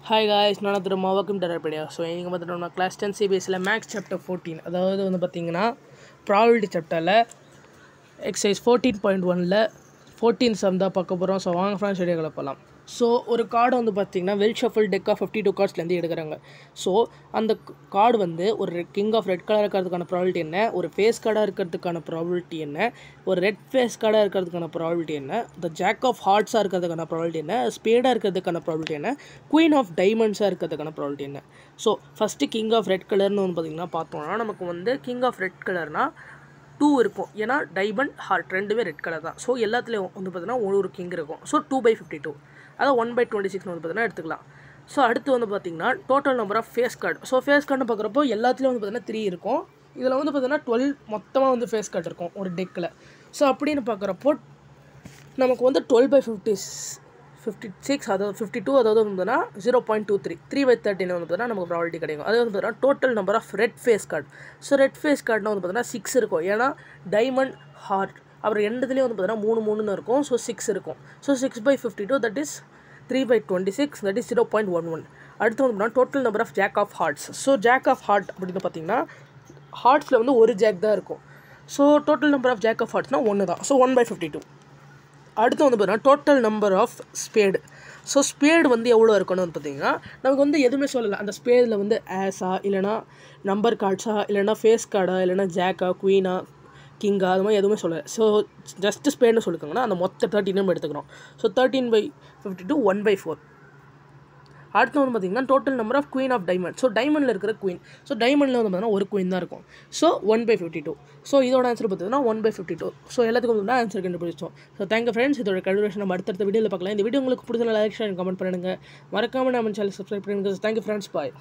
Hi guys, நான் திரும்ப welcome to Rapidia. So இங்க வந்து நம்ம class 10 CBSE ல Max chapter 14 அதாவது வந்து பாத்தீங்கன்னா probability chapterல exercise 14.1 ல 14 sum தான் பார்க்க போறோம். So வாங்க ஃப்ரெண்ட்ஸ் வீடியோக்குள்ள போலாம். ஸோ ஒரு கார்டு வந்து பார்த்தீங்கன்னா வெல் ஷஃபிள் டெக் ஆஃப் 52 கார்ட்ஸ்லேருந்து எடுக்கிறாங்க. ஸோ அந்த கார்டு வந்து ஒரு கிங் ஆஃப் ரெட் கலர் இருக்கிறதுக்கான ப்ராபிலிட்டி என்ன, ஒரு ஃபேஸ் கார்டாக இருக்கிறதுக்கான ப்ராபிலிட்டி என்ன, ஒரு ரெட் ஃபேஸ் கார்டாக இருக்கிறதுக்கான ப்ராபிலிட்டி என்ன, த ஜாக் ஆஃப் ஹார்ட்ஸாக இருக்கிறதுக்கான ப்ராபிலிட்டி என்ன, ஸ்பேடாக இருக்கிறதுக்கான ப்ராபிலிட்டி என்ன, குயின் ஆஃப் டைமண்ட்ஸாக இருக்கிறதுக்கான ப்ராபிலிட்டி என்ன. So first king of red கலர்னு வந்து பார்த்திங்கன்னா பார்த்தோம்னா நமக்கு வந்து கிங் ஆஃப் ரெட் கலர்னால் 2 இருக்கும். ஏன்னா டைமண்ட் ஹார்ட் ரெண்டுமே ரெட் கலர் தான். ஸோ எல்லாத்துலேயும் வந்து பார்த்தீங்கன்னா ஒரு கிங் இருக்கும். ஸோ 2/52 அதாவது 1/26 வந்து பார்த்தீங்கன்னா எடுத்துக்கலாம். ஸோ அடுத்து வந்து பார்த்திங்கன்னா total number of face card. So face கார்டுன்னு பார்க்குறப்போ எல்லாத்துலேயும் வந்து பார்த்தீங்கன்னா 3 இருக்கும். இதில் வந்து பார்த்தீங்கன்னா 12 மொத்தமாக வந்து ஃபேஸ் கார்டு இருக்கும் ஒரு டெக்கில். ஸோ அப்படின்னு பார்க்குறப்போ நமக்கு வந்து 12/56 அதாவது 52 அதாவது வந்து 0.23 3/13 வந்து பார்த்தீங்கன்னா நமக்கு ப்ராபிலிட்டி கிடைக்கும். அது வந்து பார்த்தீங்கன்னா total number of red face card. So red face கார்டுனா வந்து பார்த்தீங்கன்னா 6 இருக்கும். ஏன்னா டைமண்ட் ஹார்ட் அப்புறம் ரெண்டுத்துலேயும் வந்து பார்த்தீங்கன்னா 3 இருக்கும். ஸோ 6 இருக்கும். So 6/52 that is 3/26 that is 0.11. அடுத்து வந்து பார்த்தீங்கன்னா total number of jack of hearts. So jack of heart அப்படின்னு பார்த்தீங்கன்னா ஹார்ட்ஸில் வந்து ஒரு ஜாக் தான் இருக்கும். So total number of jack of ஹார்ட்ஸ்னால் 1 தான். ஸோ 1/52. அடுத்து வந்து பார்த்தீங்கன்னா total number of spade. So spade வந்து எவ்வளோ இருக்கணும்னு வந்து பார்த்தீங்கன்னா நமக்கு வந்து எதுவுமே சொல்லலை. அந்த ஸ்பேடில் வந்து ஆஸா இல்லைனா நம்பர் கார்ட்ஸா இல்லைனா ஃபேஸ் கார்டா இல்லைனா ஜாக்கா குவீனா கிங்கா அது மாதிரி எதுவுமே சொல்லலை. ஸோ ஜஸ்ட்டு ஸ்பேடுன்னு சொல்லிக்கோங்கன்னா அந்த மொத்த 13 எடுத்துக்கிறோம். ஸோ 13/52 1/4. அடுத்து வந்து பார்த்திங்கன்னா total number of queen of diamond. So டைமண்டில் இருக்கிற குயின். ஸோ டைமண்டில் வந்து பார்த்தீங்கன்னா ஒரு குயின் தான் இருக்கும். ஸோ 1/52. ஸோ இதோட ஆன்சர் பார்த்தீங்கன்னா 1/52. ஸோ எல்லாத்துக்கும் வந்து ஆன்சர் கண்டுபிடிச்சோம். So thank you friends. இதோட கல்குலேஷன் நம்ம அடுத்த வீடியோவில் பார்க்கலாம். இந்த வீடியோ உங்களுக்கு பிடிச்ச லைக் ஷேர் கமெண்ட் பண்ணுங்கள். மறக்காமல் நம்ம சேனல் சப்ஸ்கிரைப் பண்ணுங்கள். Thank you friends. பாய்.